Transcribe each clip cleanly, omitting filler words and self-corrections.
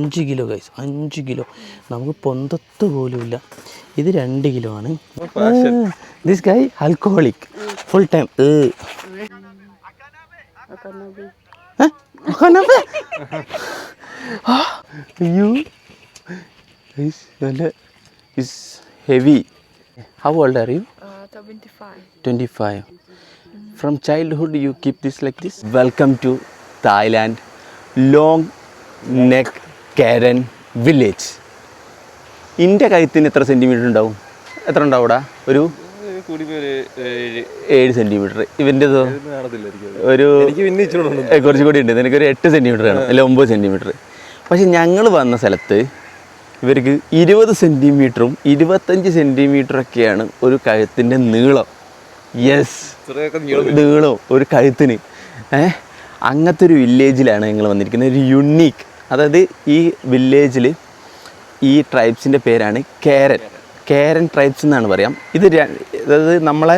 5 kilo guys, 5 kilo. നമുക്ക് പൊന്തത്ത് പോലുമില്ല. ഇത് 2 കിലോ ആണ്. This guy alcoholic full time. Heavy. How old are you? 25. From childhood you keep this like this? Welcome to Thailand, Long Neck Karen Village. ഇതിൻ്റെ കഴുത്തിന് എത്ര centimetre ഉണ്ടാവും? എത്ര ഉണ്ടാവും ഇവിടെ? ഒരു 7 സെൻറ്റിമീറ്റർ. ഇവൻ്റെതോ ഒരു കുറച്ചുകൂടി ഉണ്ട്. നിനക്കൊരു 8 സെൻറ്റിമീറ്റർ ആണ്, അല്ല 9 സെൻറ്റിമീറ്റർ. പക്ഷെ ഞങ്ങൾ വന്ന സ്ഥലത്ത് ഇവർക്ക് 20 സെൻറ്റിമീറ്ററും 25 സെൻറ്റിമീറ്ററൊക്കെയാണ് ഒരു കഴുത്തിൻ്റെ നീളം. യെസ്, നീളം ഒരു കഴുത്തിന്. അങ്ങനത്തെ ഒരു വില്ലേജിലാണ് ഞങ്ങൾ വന്നിരിക്കുന്നത്. ഒരു യുണീക്ക്, അതായത് ഈ വില്ലേജിൽ ഈ ട്രൈബ്സിൻ്റെ പേരാണ് കേരൻ ട്രൈബ്സ് എന്നാണ് പറയാം. ഇത് അതായത് നമ്മളെ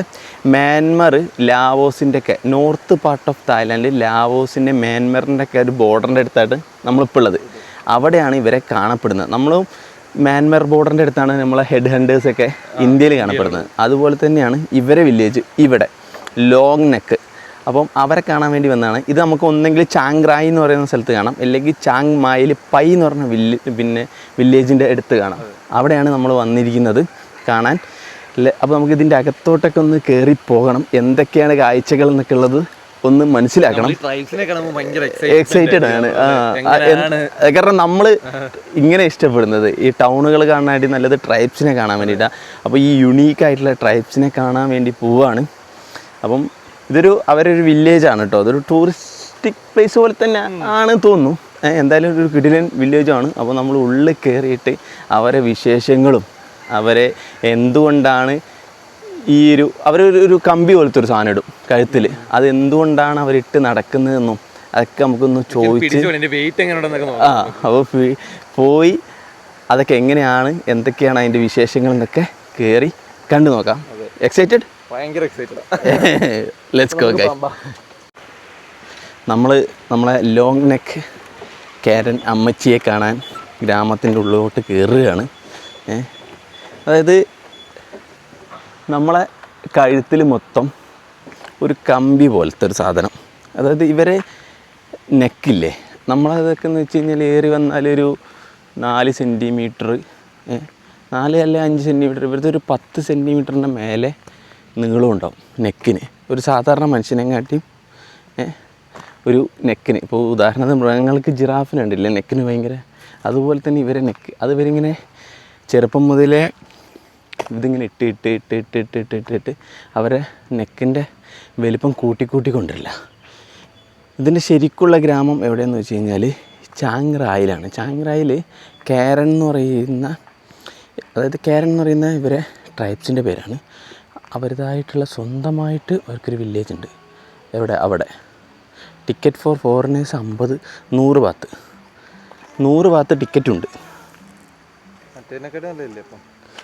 മ്യാൻമർ, ലാവോസിൻ്റെ ഒക്കെ നോർത്ത് പാർട്ട് ഓഫ് തായ്ലാൻഡ്, ലാവോസിൻ്റെ മ്യാൻമറിൻ്റെ ഒക്കെ ഒരു ബോർഡറിൻ്റെ അടുത്തായിട്ട് നമ്മളിപ്പോൾ ഉള്ളത്. അവിടെയാണ് ഇവരെ കാണപ്പെടുന്നത്. നമ്മളും മ്യാൻമർ ബോർഡറിൻ്റെ അടുത്താണ് നമ്മളെ ഹെഡ് ഹണ്ടേഴ്സൊക്കെ ഇന്ത്യയിൽ കാണപ്പെടുന്നത്. അതുപോലെ തന്നെയാണ് ഇവരെ വില്ലേജ് ഇവിടെ ലോങ് നെക്ക്. അപ്പം അവരെ കാണാൻ വേണ്ടി വന്നതാണ്. ഇത് നമുക്ക് ഒന്നെങ്കിൽ ചാങ് റായ് എന്ന് പറയുന്ന സ്ഥലത്ത് കാണാം, അല്ലെങ്കിൽ ചാങ് മായിൽ പൈ എന്ന് പറഞ്ഞ വില്ലേജിൻ്റെ അടുത്ത് കാണാം. അവിടെയാണ് നമ്മൾ വന്നിരിക്കുന്നത് കാണാൻ. അപ്പോൾ നമുക്ക് ഇതിൻ്റെ അകത്തോട്ടൊക്കെ ഒന്ന് കയറി പോകണം. എന്തൊക്കെയാണ് കാഴ്ചകൾ എന്നൊക്കെ ഉള്ളത് ഒന്ന് മനസ്സിലാക്കണം. എക്സൈറ്റഡ് ആണ്. കാരണം നമ്മൾ ഇങ്ങനെ ഇഷ്ടപ്പെടുന്നത് ഈ ടൗണുകൾ കാണാനായിട്ട് നല്ലത് ട്രൈബ്സിനെ കാണാൻ വേണ്ടിയിട്ടാണ്. അപ്പോൾ ഈ യുണീക്കായിട്ടുള്ള ട്രൈബ്സിനെ കാണാൻ വേണ്ടി പോവുകയാണ്. അപ്പം അവരൊരു വില്ലേജാണ് കേട്ടോ. അതൊരു ടൂറിസ്റ്റിക് പ്ലേസ് പോലെ തന്നെ ആണ് തോന്നുന്നു. എന്തായാലും ഒരു കിടിലൻ വില്ലേജാണ്. അപ്പോൾ നമ്മൾ ഉള്ളിൽ കയറിയിട്ട് അവരെ വിശേഷങ്ങളും അവരെ എന്തുകൊണ്ടാണ് അവരൊരു കമ്പി പോലത്തെ ഒരു സാധനം ഇടും കഴുത്തിൽ, അത് എന്തുകൊണ്ടാണ് അവരിട്ട് നടക്കുന്നതെന്നും അതൊക്കെ നമുക്കൊന്ന് ചോദിച്ച് അപ്പോൾ പോയി അതൊക്കെ എങ്ങനെയാണ്, എന്തൊക്കെയാണ് അതിൻ്റെ വിശേഷങ്ങൾ എന്നൊക്കെ കയറി കണ്ടു നോക്കാം. എക്സൈറ്റഡ്? ഭയങ്കര എക്സൈറ്റഡ്. Let's go guys. നമ്മളെ ലോങ് നെക്ക് കാരൻ അമ്മച്ചിയെ കാണാൻ ഗ്രാമത്തിൻ്റെ ഉള്ളിലോട്ട് കയറുകയാണ്. അതായത് നമ്മളെ കഴുത്തിൽ മൊത്തം ഒരു കമ്പി പോലത്തെ ഒരു സാധനം. അതായത് ഇവരെ നെക്കില്ലേ, നമ്മളതൊക്കെ എന്ന് വെച്ച് കഴിഞ്ഞാൽ ഏറി വന്നാൽ ഒരു 4 സെൻറ്റിമീറ്റർ, 4 അല്ല 5 സെൻറ്റിമീറ്റർ, ഇവരുടെ ഒരു 10 സെൻറ്റിമീറ്ററിൻ്റെ മേലെ നീളം ഉണ്ടാവും നെക്കിന്. ഒരു സാധാരണ മനുഷ്യനെക്കാട്ടിയും ഒരു നെക്കിന്. ഇപ്പോൾ ഉദാഹരണത്തിന് മൃഗങ്ങൾക്ക് ജിറാഫിനുണ്ടല്ലേ നെക്കിന് ഭയങ്കര, അതുപോലെ തന്നെ ഇവരെ നെക്ക് അത് ഇവരിങ്ങനെ ചെറുപ്പം മുതലേ ഇതിങ്ങനെ ഇട്ട് അവരെ നെക്കിൻ്റെ വലിപ്പം കൂട്ടിക്കൊണ്ടിരില്ല. ഇതിൻ്റെ ശരിക്കുള്ള ഗ്രാമം എവിടെയെന്ന് വെച്ച് കഴിഞ്ഞാൽ ചാങ് റായിലാണ്. ചാങ് റായിൽ കാരൻ എന്ന് പറയുന്ന ഇവരെ ട്രൈബ്സിൻ്റെ പേരാണ്. അവരുടേതായിട്ടുള്ള സ്വന്തമായിട്ട് അവർക്കൊരു വില്ലേജ് ഉണ്ട്. അവിടെ ടിക്കറ്റ് ഫോർ ഫോറിനേഴ്സ് 100 ബാത്ത് ടിക്കറ്റുണ്ട്.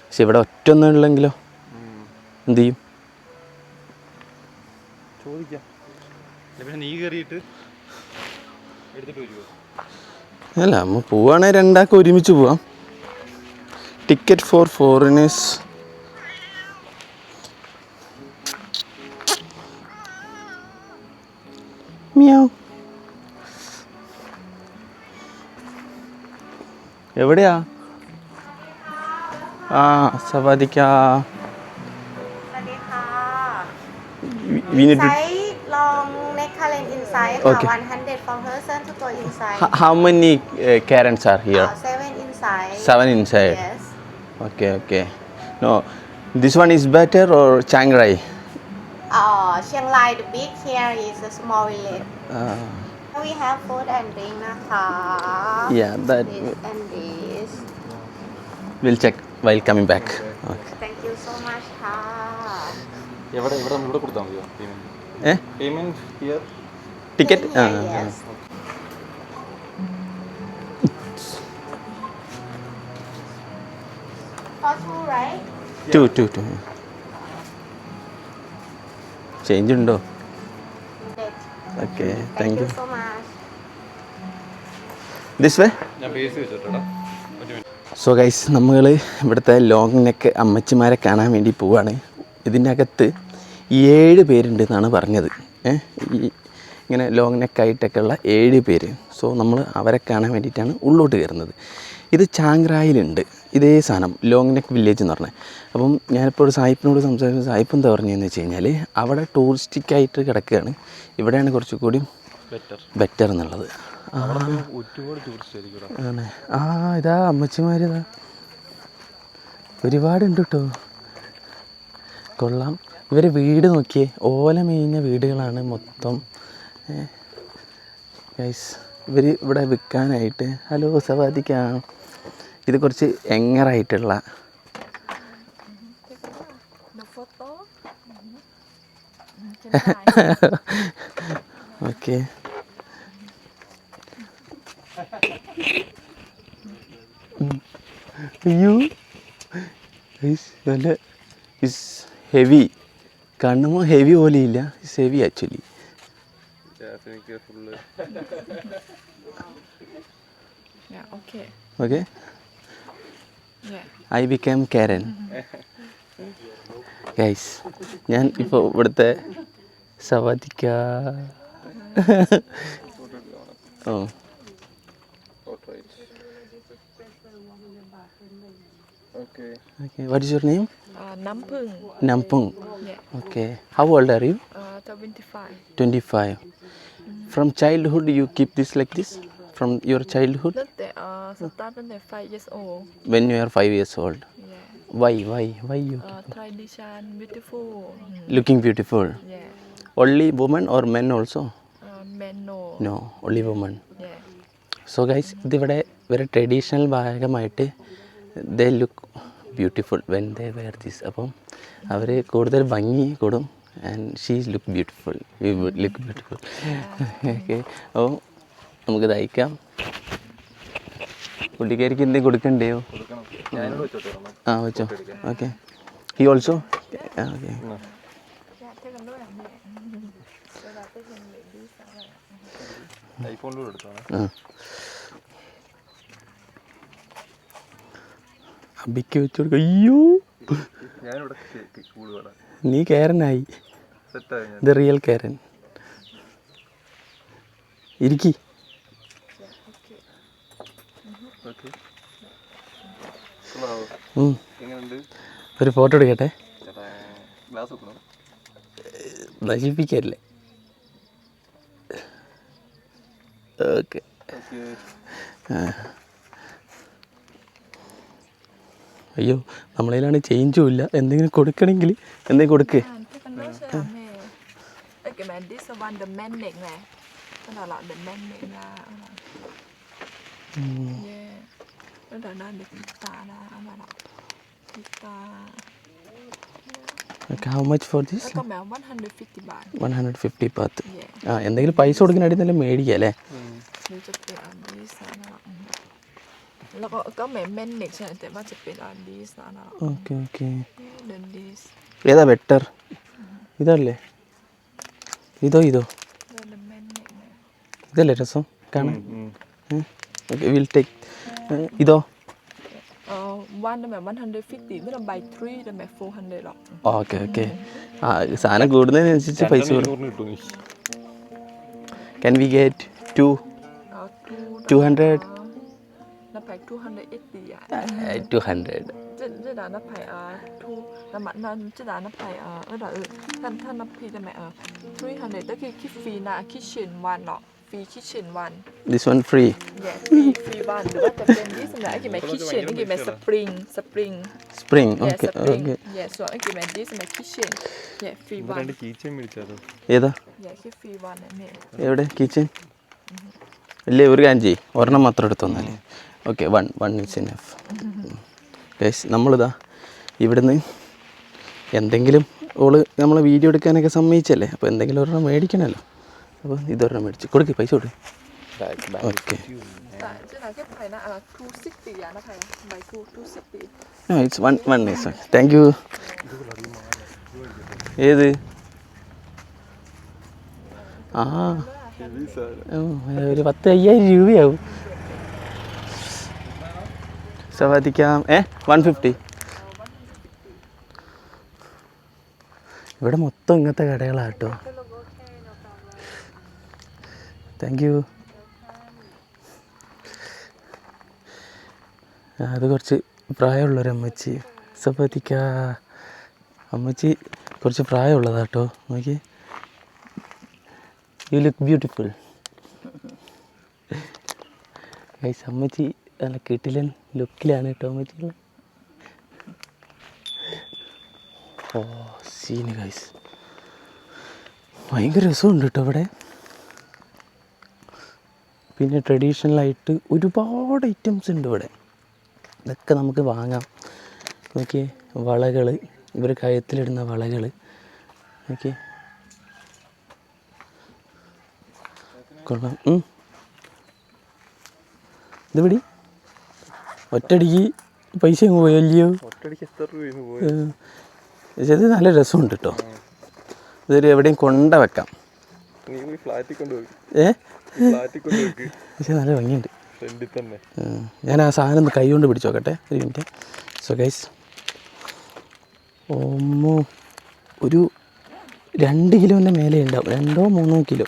പക്ഷെ ഇവിടെ ഒറ്റൊന്നും ഉള്ളെങ്കിലോ എന്ത് ചെയ്യും? അല്ല, നമ്മൾ പോവുകയാണെങ്കിൽ 2 ആൾക്ക് ഒരുമിച്ച് പോവാം. ടിക്കറ്റ് ഫോർ ഫോറിനേഴ്സ് എവിടെയാ? സവാദിക്കാ. Long neck Karen inside. Okay. 100 for person to go inside. How many Karens are here? 7 inside. 7 inside. Yes. Okay. No, this one is better or Chiang Rai? Chiang Rai the big, here is a small village. We have food and drink naka. Yeah, that this and this. We'll check while coming back. Okay. Thank you so much. ഇവിടെ കൊടുത്താൽ മതിയോ payment here? Ticket Yes. For 2, right? 2. Change ഉണ്ടോ? Yes. Okay, Thank thank you you. so much. This way. ഞാൻ പേസ് വെച്ചിട്ടാ. So guys, നമ്മൾ ഇവിടുത്തെ long neck അമ്മച്ചിമാരെ കാണാൻ വേണ്ടി പോവാണ്. ഇതിൻ്റെ അകത്ത് 7 പേരുണ്ട് എന്നാണ് പറഞ്ഞത്. ഈ ഇങ്ങനെ ലോങ് നെക്കായിട്ടൊക്കെ ഉള്ള 7 പേര്. സോ നമ്മൾ അവരെ കാണാൻ വേണ്ടിയിട്ടാണ് ഉള്ളോട്ട് കയറുന്നത്. ഇത് ചാങ്രായിലുണ്ട് ഇതേ സാധനം, ലോങ് നെക്ക് വില്ലേജ് എന്ന് പറഞ്ഞത്. അപ്പം ഞാനിപ്പോൾ സായിപ്പിനോട് സംസാരിക്കുന്ന സായിപ്പ് എന്താ പറഞ്ഞതെന്ന് വെച്ച് കഴിഞ്ഞാൽ അവിടെ ടൂറിസ്റ്റിക്കായിട്ട് കിടക്കുകയാണ്, ഇവിടെയാണ് കുറച്ചുകൂടി ബെറ്റർ എന്നുള്ളത്. ആണ്. ഇതാ അമ്മച്ചിമാരിതാ ഒരുപാടുണ്ട് കേട്ടോ. കൊള്ളാം. ഇവർ വീട് നോക്കിയേ, ഓല മേഞ്ഞ വീടുകളാണ് മൊത്തം. ഗൈസ്, ഇവർ ഇവിടെ വിൽക്കാനായിട്ട്. ഹലോ സവാദിക്കാം. ഇത് കുറച്ച് എങ്ങറായിട്ടുള്ള ഓക്കെ. അയ്യോ നല്ല ഇസ് ഹെവി. കാണുമ്പോൾ ഹെവി പോലെ ഇല്ല, is heavy actually. Okay. I become കാരൻ. ഗൈസ്, ഞാൻ ഇപ്പോൾ ഇവിടുത്തെ സവാദിക്ക. ഓ Okay. What is your name? Nampung. Nampung. Yeah. Okay. How old are you? 25. 25. From childhood you keep this like this? From your childhood? Lúc they start when they're 5 years old. When you are 5 years old? Yeah. Why you keep? Tradition, beautiful. Looking beautiful. Yeah. Only women or men also? Men no. No, only women. Yeah. So guys, ഇതിവിടെ ഇവരെ traditional ഭാഗമായിട്ട് they look beautiful when they were this. അപ്പം അവർ കൂടുതൽ ഭംഗി കൂടും. And she's look beautiful, look beautiful. Okay. അപ്പോൾ നമുക്ക് തയ്ക്കാം. പുള്ളിക്കാരിക്ക് എന്തെങ്കിലും കൊടുക്കണ്ടേയോ? വെച്ചോ. ഓക്കെ. He also? ഓക്കെ. അബിക്ക് വെച്ചു കൊടുക്ക. അയ്യോ, നീ കാരനായി. ഇത് റിയൽ കാരൻ. ഇരിക്കി. ഒരു ഫോട്ടോ എടുക്കട്ടെ. നശിപ്പിക്കല്ലേ. ഓക്കെ. അയ്യോ, നമ്മളതിലാണ് ചേഞ്ചും ഇല്ല. എന്തെങ്കിലും കൊടുക്കണമെങ്കിൽ എന്തെങ്കിലും കൊടുക്കേ. How much for this? 150 baht. 150 baht. എന്തെങ്കിലും പൈസ കൊടുക്കാനായിട്ട് നല്ല മേടിക്കാം അല്ലേ? Okay okay. ഏതാ ബെറ്റർ? ഇതല്ലേ? ഇതോ ഇതല്ലേ രസം കാണാൻ? Okay, will take. ഇതോ? One là 150, với là by 3 là 400 đó. Okay okay. സാധനം കൂടുന്നതിനനുസരിച്ച് പൈസ കൂടും. Can we get 200? Nó phải 280 ạ. 200. Chứ là nó phải là mặt nó chứ là nó phải là thân nó phi là mẹ 300 tới khi free là kitchen one đó. Free kitchen one. This one free. Yeah, free one. Được bắt tập lên this là cái mẹ kitchen, cái mẹ spring. Spring. Yeah, Okay. spring. Okay. Yeah, so cái mẹ this là kitchen. Yeah, free one. ഏതാ? Yeah, cái free one này. എവിടെ kitchen? ഇല്ലേ, ഒരു കാര്യം ചെയ്യ്, ഒരെണ്ണം മാത്രം എടുത്തു തന്നാലേ. Okay, one it's enough. Guys, നമ്മളിതാ ഇവിടുന്ന് എന്തെങ്കിലും നമ്മളെ വീഡിയോ എടുക്കാനൊക്കെ സമ്മതിച്ചല്ലേ, അപ്പോൾ എന്തെങ്കിലും ഒരെണ്ണം മേടിക്കണമല്ലോ. അപ്പോൾ ഇതൊരെണ്ണം മേടിച്ച് കൊടുക്ക്, പൈസ കൊടുക്ക്. Okay. It's one nice. Thank you. ഏത്? ഒരു 10,000 രൂപയാവും. സവാദിക്കാം 150. ഇവിടെ മൊത്തം ഇങ്ങനത്തെ കടകളാണ് കേട്ടോ. Thank you. അത് കുറച്ച് പ്രായമുള്ളൊരമ്മച്ചി. സവാദിക്ക. അമ്മച്ചി കുറച്ച് പ്രായമുള്ളതാ കേട്ടോ. നോക്കി, യു ലുക്ക് ബ്യൂട്ടിഫുൾ. ഗൈസ്, അമ്മച്ചി നല്ല കിട്ടിലൻ ലുക്കിലാണ് കേട്ടോ അമ്മച്ചികൾ. ഓ സീന് ഗൈസ്, ഭയങ്കര രസമുണ്ട് കേട്ടോ ഇവിടെ. പിന്നെ ട്രഡീഷണലായിട്ട് ഒരുപാട് ഐറ്റംസ് ഉണ്ട് ഇവിടെ. ഇതൊക്കെ നമുക്ക് വാങ്ങാം. നോക്കിയേ, വളകൾ, ഇവർ കഴുത്തിലിടുന്ന വളകൾ. നോക്കിയേ, കൊള്ളാം. ഇത് പിടി. ഒറ്റടിക്ക് പൈസ അങ്ങ് പോയല്ലയോ. പക്ഷേ ഇത് നല്ല രസമുണ്ട് കേട്ടോ. ഇതൊരു എവിടെയും കൊണ്ട വെക്കാം. പക്ഷേ നല്ല ഭംഗിയുണ്ട്. ഞാൻ ആ സാധനം ഒന്ന് കൈ കൊണ്ട് പിടിച്ച് നോക്കട്ടെ, ഒരു മിനിറ്റ്. സോ ഗൈസ്, ഒരു 2 കിലോൻ്റെ മേലെ ഉണ്ടാവും, 2-3 കിലോ.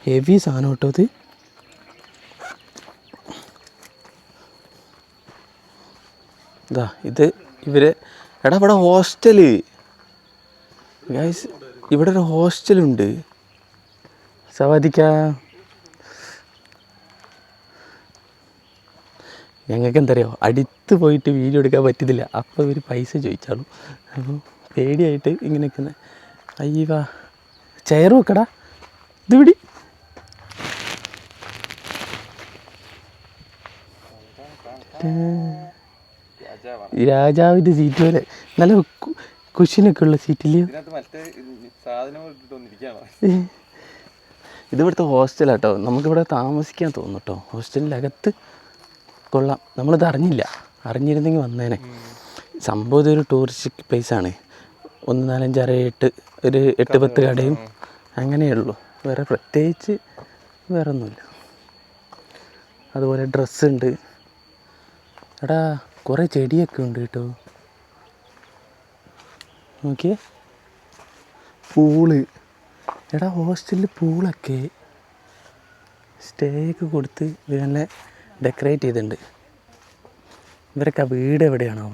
ഹെവി സാധനം കേട്ടോ ഇത്. ഇതാ ഇത് ഇവർ. എടാ ഇവിടെ ഹോസ്റ്റല് ഗൈസ്, ഇവിടെ ഒരു ഹോസ്റ്റലുണ്ട്. സവാദിക്ക. ഞങ്ങൾക്ക് എന്താ പറയുക, അടുത്ത് പോയിട്ട് വീഡിയോ എടുക്കാൻ പറ്റുന്നില്ല. അപ്പോൾ ഇവർ പൈസ ചോദിച്ചാലും, അപ്പോൾ പേടിയായിട്ട് ഇങ്ങനെ നിൽക്കുന്നത്. അയ്യവാ, ചെയർ വെക്കടാ. ഇത് പിടി. രാജാവിൻ്റെ സീറ്റ് പോലെ നല്ല കുഷ്യനൊക്കെ ഉള്ള സീറ്റില്ലേ. ഇതിവിടുത്തെ ഹോസ്റ്റലാട്ടോ. നമുക്കിവിടെ താമസിക്കാൻ തോന്നും കേട്ടോ. ഹോസ്റ്റലിനകത്ത് കൊള്ളാം. നമ്മളിത് അറിഞ്ഞിരുന്നെങ്കിൽ വന്നേനെ. സംഭവം ഇതൊരു ടൂറിസ്റ്റ് പ്ലേസാണ്. 1, 4, 5, 6, 8, ഒരു 8-10 കടയും അങ്ങനെയുള്ളൂ. വേറെ പ്രത്യേകിച്ച് വേറെ ഒന്നുമില്ല. അതുപോലെ ഡ്രസ്സുണ്ട്. എടാ കുറേ ചെടിയൊക്കെ ഉണ്ട് കേട്ടോ. നോക്കിയേ, പൂള്. എടാ ഹോസ്റ്റലിൽ പൂളൊക്കെ സ്റ്റേ ഒക്കെ കൊടുത്ത് നല്ല ഡെക്കറേറ്റ് ചെയ്തിട്ടുണ്ട്. ഇവരൊക്കെ വീട് എവിടെയാണോ?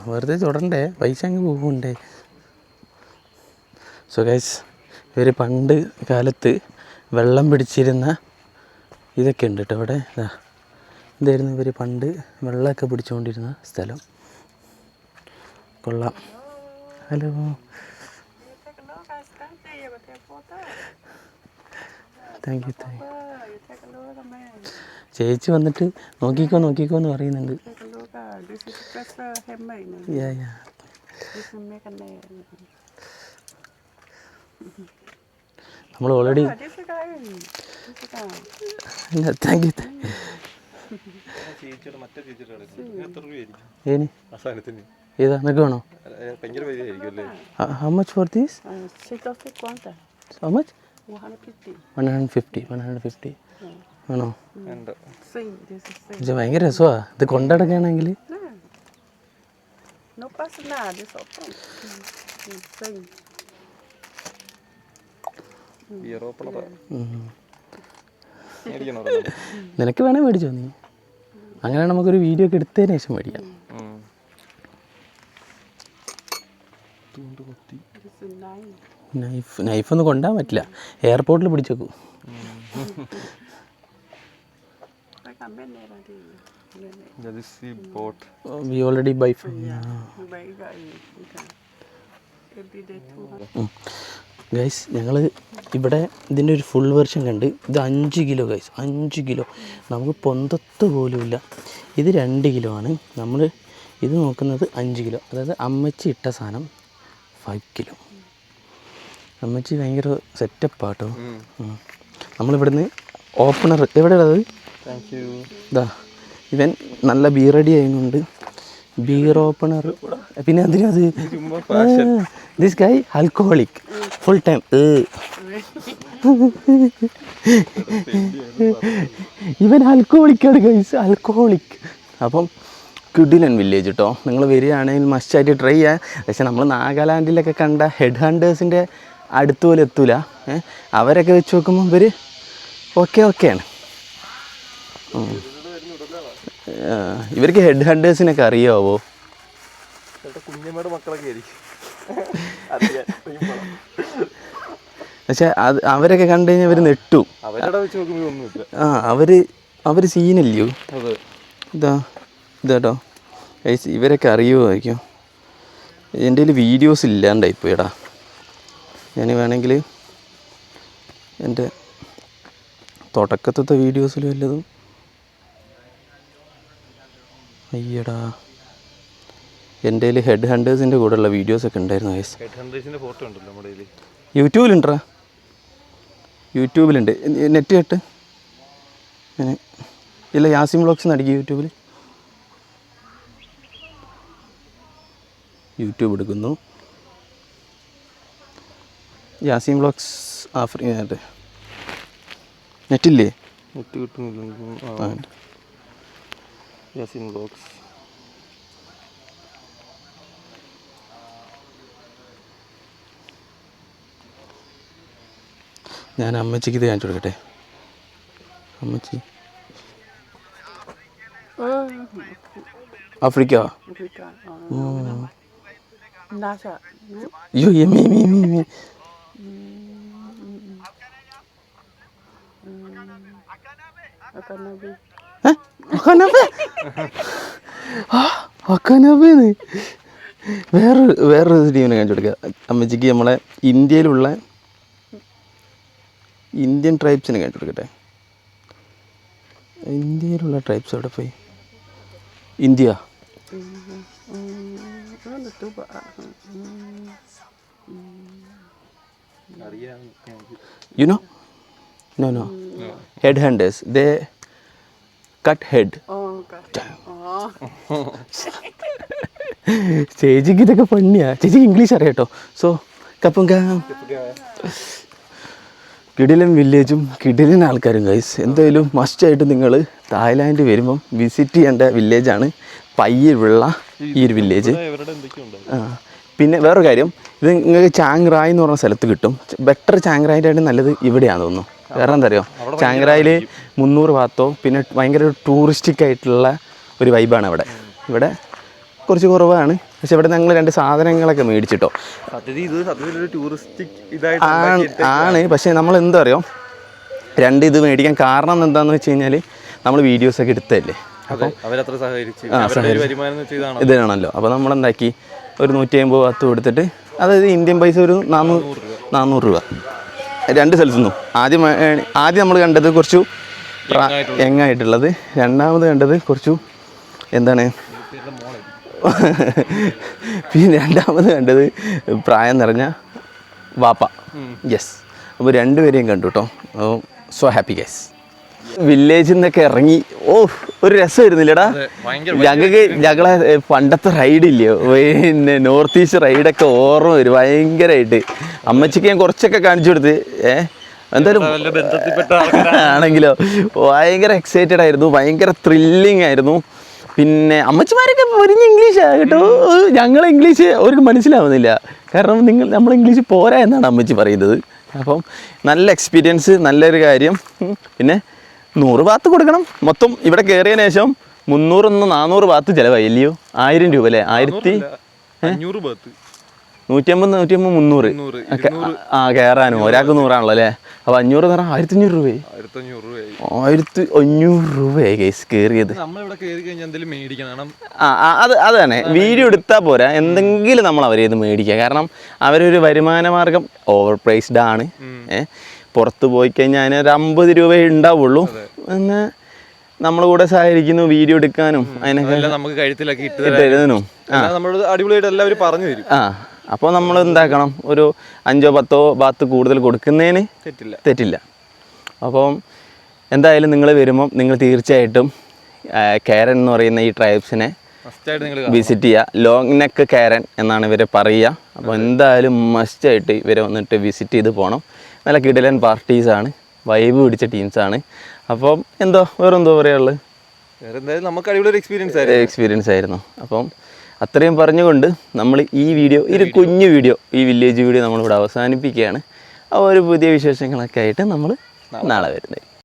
വെറുതെ ചുടണ്ടേ, പൈസ അങ്ങ് പോകണ്ടേ. സോ ഗൈസ്, ഇവർ പണ്ട് കാലത്ത് വെള്ളം പിടിച്ചിരുന്ന ഇതൊക്കെ ഉണ്ട് കേട്ടോ ഇവിടെ. ഇതായിരുന്നു ഇവർ പണ്ട് വെള്ളമൊക്കെ പിടിച്ചുകൊണ്ടിരുന്ന സ്ഥലം. കൊള്ളാം. ഹലോ. Thank you. ചേച്ചി വന്നിട്ട് നോക്കിക്കോ എന്ന് പറയുന്നുണ്ട്. നമ്മൾ ഓൾറെഡി താങ്ക് യു. ഏതാ നിനക്ക് വേണോ? How much for these? How much? 150 ആണോ? പക്ഷെ ഭയങ്കര രസമാണ് ഇത് കൊണ്ടടക്കുകയാണെങ്കിൽ. നിനക്ക് വേണേ മേടിച്ചോ നീ. അങ്ങനെ നമുക്കൊരു വീഡിയോ ഒക്കെ എടുത്തതിന് ശേഷം മേടിക്കാം. നൈഫൊന്നും കൊണ്ടുപോകാൻ പറ്റില്ല, എയർപോർട്ടിൽ പിടിച്ചേക്കൂ. We already buy from guys. ഞങ്ങൾ ഇവിടെ ഇതിൻ്റെ ഒരു ഫുൾ വെർഷൻ കണ്ട്. ഇത് 5 കിലോ ഗൈസ്, 5 കിലോ. നമുക്ക് പൊന്തത്ത് പോലുമില്ല. ഇത് 2 കിലോ ആണ്. നമ്മൾ ഇത് നോക്കുന്നത് 5 കിലോ. അതായത് അമ്മച്ചി ഇട്ട സാധനം 5 കിലോ. അമ്മച്ചി ഭയങ്കര സെറ്റപ്പാട്ടോ. നമ്മളിവിടുന്ന് ഓപ്പണർ എവിടെയുള്ളത്? ഇതാ ഇവൻ നല്ല ബീറടി ആയതുകൊണ്ട് ബീർ ഓപ്പണർ പിന്നെ എന്തിനാ അത് this guy alcoholic full time ഇവൻ ആൽക്കഹോളിക്കാണ് ഗൈസ് ആൽക്കഹോളിക്. അപ്പം കിടിലൻ വില്ലേജ് കേട്ടോ. നിങ്ങൾ വരികയാണെങ്കിൽ മസ്റ്റായിട്ട് ട്രൈ ചെയ്യാം. പക്ഷേ നമ്മൾ നാഗാലാൻഡിലൊക്കെ കണ്ട ഹെഡ് ഹണ്ടേഴ്സിൻ്റെ അടുത്ത് പോലും എത്തൂല. അവരൊക്കെ വെച്ച് നോക്കുമ്പോൾ ഇവർ ഓക്കെയാണ്. ഇവർക്ക് ഹെഡ് ഹണ്ടേഴ്സിനൊക്കെ അറിയാവോ? കുഞ്ഞമ്മയുടെ മക്കളൊക്കെ ആയിരിക്കും. പക്ഷെ അത് അവരൊക്കെ കണ്ടു കഴിഞ്ഞാൽ ഇവർ നെട്ടും. അവരുടെ വെച്ച് നോക്കുമ്പോൾ ഒന്നുമില്ല. അവർ സീനല്ലയോ? ഇതാട്ടോ ഗൈസ്, ഇവരൊക്കെ അറിയുമായിരിക്കും. എൻ്റെ കയ്യിൽ വീഡിയോസ് ഇല്ലാണ്ടായിപ്പോയിടാ. ഞാൻ വേണമെങ്കിൽ എൻ്റെ തുടക്കത്തെ വീഡിയോസിൽ വല്ലതും അയ്യടാ എൻ്റെ കയ്യിൽ ഹെഡ് ഹണ്ടേഴ്സിൻ്റെ കൂടെയുള്ള വീഡിയോസൊക്കെ ഉണ്ടായിരുന്നു ഗൈസ്. ഹെഡ് ഹണ്ടേഴ്സിൻ്റെ ഫോട്ടോ ഉണ്ടല്ലോ നമ്മുടെ കയ്യിൽ. യൂട്യൂബിലുണ്ടാ? യൂട്യൂബിലുണ്ട്. നെറ്റ് കേട്ട് ഞാൻ ഇല്ല യാസിം വ്ളോഗ്സ് നടിക്കുക യൂട്യൂബിൽ. യൂട്യൂബ് എടുക്കുന്നു, യാസിം വ്ളോഗ്സ് ആഫ്രിക്ക. നെറ്റില്ലേ? നെറ്റ് കിട്ടുന്നില്ല. യാസിൻ വ്ളോഗ്സ്. ഞാൻ അമ്മച്ചിക്ക് ഇത് കാണിച്ചു കൊടുക്കട്ടെ. അമ്മച്ചി ആഫ്രിക്ക. അയ്യോ വേറൊരു ടീമിനെ കാണിച്ചു കൊടുക്കുക അമ്മച്ചിക്ക്. നമ്മളെ ഇന്ത്യയിലുള്ള ഇന്ത്യൻ ട്രൈബ്സിനെ കാണിച്ചു കൊടുക്കട്ടെ. ഇന്ത്യയിലുള്ള ട്രൈബ്സ് എവിടെ പോയി? India. You know? No. Head hunters. They cut head. ചേച്ചിക്ക് ഇതൊക്കെ പണിയാ. ചേച്ചിക്ക് ഇംഗ്ലീഷ് അറിയാട്ടോ. സോ കപ്പം കിടിലൻ വില്ലേജും കിടിലൻ ആൾക്കാരും ഗൈസ്. എന്തായാലും മസ്റ്റായിട്ട് നിങ്ങൾ തായ്ലാൻഡ് വരുമ്പം വിസിറ്റ് ചെയ്യേണ്ട വില്ലേജാണ് പയ്യവിള്ള ഈ ഒരു വില്ലേജ്. പിന്നെ വേറൊരു കാര്യം, ഇത് നിങ്ങൾക്ക് ചാങ്റായ് എന്ന് പറഞ്ഞ സ്ഥലത്ത് കിട്ടും. ബെറ്റർ ചാങ്റായിൻ്റെ ആയിട്ട് നല്ലത് ഇവിടെയാണെന്ന് തോന്നുന്നു. കാരണം എന്താ അറിയോ, ചാങ്റായിൽ 300 ഭാഗത്തോ പിന്നെ ഭയങ്കര ടൂറിസ്റ്റിക് ആയിട്ടുള്ള ഒരു വൈബാണ് അവിടെ. ഇവിടെ കുറച്ച് കുറവാണ്. പക്ഷെ ഇവിടെ ഞങ്ങൾ 2 സാധനങ്ങളൊക്കെ മേടിച്ചിട്ടോ. ആണ്. പക്ഷേ നമ്മൾ എന്താ അറിയോ, 2 ഇത് മേടിക്കാൻ കാരണം എന്താണെന്ന് വെച്ച് കഴിഞ്ഞാൽ നമ്മൾ വീഡിയോസൊക്കെ എടുത്തതല്ലേ. അപ്പോൾ ഇതിനാണല്ലോ. അപ്പോൾ നമ്മളെന്താക്കി, ഒരു 150 ഭാഗത്ത് കൊടുത്തിട്ട്, അതായത് ഇന്ത്യൻ പൈസ ഒരു 400 രൂപ 2 സ്ഥലത്തു നിന്നും. ആദ്യം നമ്മൾ കണ്ടത് കുറച്ചു യങ്ങായിട്ടുള്ളത്, രണ്ടാമത് കണ്ടത് കുറച്ചു എന്താണ് പിന്നെ രണ്ടാമത് കണ്ടത് പ്രായം നിറഞ്ഞ വാപ്പ. യെസ്. അപ്പോൾ 2 പേരെയും കണ്ടു കേട്ടോ. So happy guys. വില്ലേജിൽ നിന്നൊക്കെ ഇറങ്ങി ഒരു രസമായിരുന്നില്ലടാ. ഞങ്ങളെ പണ്ടത്തെ റൈഡില്ലയോ, പിന്നെ നോർത്ത് ഈസ്റ്റ് റൈഡൊക്കെ ഓർമ്മ വരും ഭയങ്കരമായിട്ട്. അമ്മച്ചിക്ക് ഞാൻ കുറച്ചൊക്കെ കാണിച്ചു കൊടുത്ത് എന്തായാലും ആണെങ്കിലോ ഭയങ്കര എക്സൈറ്റഡ് ആയിരുന്നു, ഭയങ്കര ത്രില്ലിങ് ആയിരുന്നു. പിന്നെ അമ്മച്ചിമാരൊക്കെ പൊരിഞ്ഞ ഇംഗ്ലീഷാണ് കേട്ടോ. ഞങ്ങളെ ഇംഗ്ലീഷ് അവർക്ക് മനസ്സിലാവുന്നില്ല, കാരണം നമ്മൾ ഇംഗ്ലീഷ് പോരാ എന്നാണ് അമ്മച്ചി പറയുന്നത്. അപ്പം നല്ല എക്സ്പീരിയൻസ്, നല്ലൊരു കാര്യം. പിന്നെ 100 ബാത്ത് കൊടുക്കണം. മൊത്തം ഇവിടെ കയറിയതിന് ശേഷം 300 400 ബാത്ത് ചിലവായില്ലയോ? 1000 രൂപ അല്ലേ? 1500 ബാത്ത്. 150 300 കയറാനും ഒരാൾക്ക് 100 ആണല്ലോ അല്ലേ? അപ്പോൾ 500 തരാം 1500 രൂപയായി. 1500 രൂപയായി കേസ് കയറിയത്. അത് തന്നെ, വീഡിയോ എടുത്താൽ പോരാ, എന്തെങ്കിലും നമ്മൾ അവരെ ഇത് മേടിക്കുക. കാരണം അവരൊരു വരുമാന മാർഗം ഓവർ പ്രൈസ്ഡ് ആണ്. പുറത്ത് പോയി കഴിഞ്ഞാൽ ഒരു 50 രൂപയേ ഉണ്ടാവുള്ളൂ. എന്ന് നമ്മൾ കൂടെ സഹകരിക്കുന്നു വീഡിയോ എടുക്കാനും അതിനൊക്കെ നമുക്ക് കഴുത്തിലൊക്കെ ഇട്ടുതരാനും അടിപൊളിയായിട്ട് എല്ലാവരും പറഞ്ഞു തരും. അപ്പോൾ നമ്മൾ എന്താക്കണം, ഒരു 5 10 ബാത്ത് കൂടുതൽ കൊടുക്കുന്നതിന് തെറ്റില്ല. അപ്പം എന്തായാലും നിങ്ങൾ വരുമ്പം നിങ്ങൾ തീർച്ചയായിട്ടും കാരൻ എന്ന് പറയുന്ന ഈ ട്രൈബ്സിനെ മസ്റ്റായിട്ട് നിങ്ങൾ വിസിറ്റ് ചെയ്യുക. ലോങ് നെക്ക് കാരൻ എന്നാണ് ഇവരെ പറയുക. അപ്പോൾ എന്തായാലും മസ്റ്റായിട്ട് ഇവരെ വന്നിട്ട് വിസിറ്റ് ചെയ്ത് പോകണം. നല്ല കിടിലൻ പാർട്ടീസാണ്, വൈബ് പിടിച്ച ടീംസാണ്. അപ്പം വേറെന്തോ പറയാനുള്ളത്? വേറെ എന്തായാലും നമുക്ക് അടിപൊളി ഒരു എക്സ്പീരിയൻസ് ആയിരുന്നു. അപ്പം അത്രയും പറഞ്ഞുകൊണ്ട് നമ്മൾ ഈ വീഡിയോ, ഒരു കുഞ്ഞു വീഡിയോ, ഈ വില്ലേജ് വീഡിയോ നമ്മളിവിടെ അവസാനിപ്പിക്കുകയാണ്. അപ്പോൾ ഒരു പുതിയ വിശേഷങ്ങളൊക്കെ ആയിട്ട് നമ്മൾ നാളെ വരുന്നത്.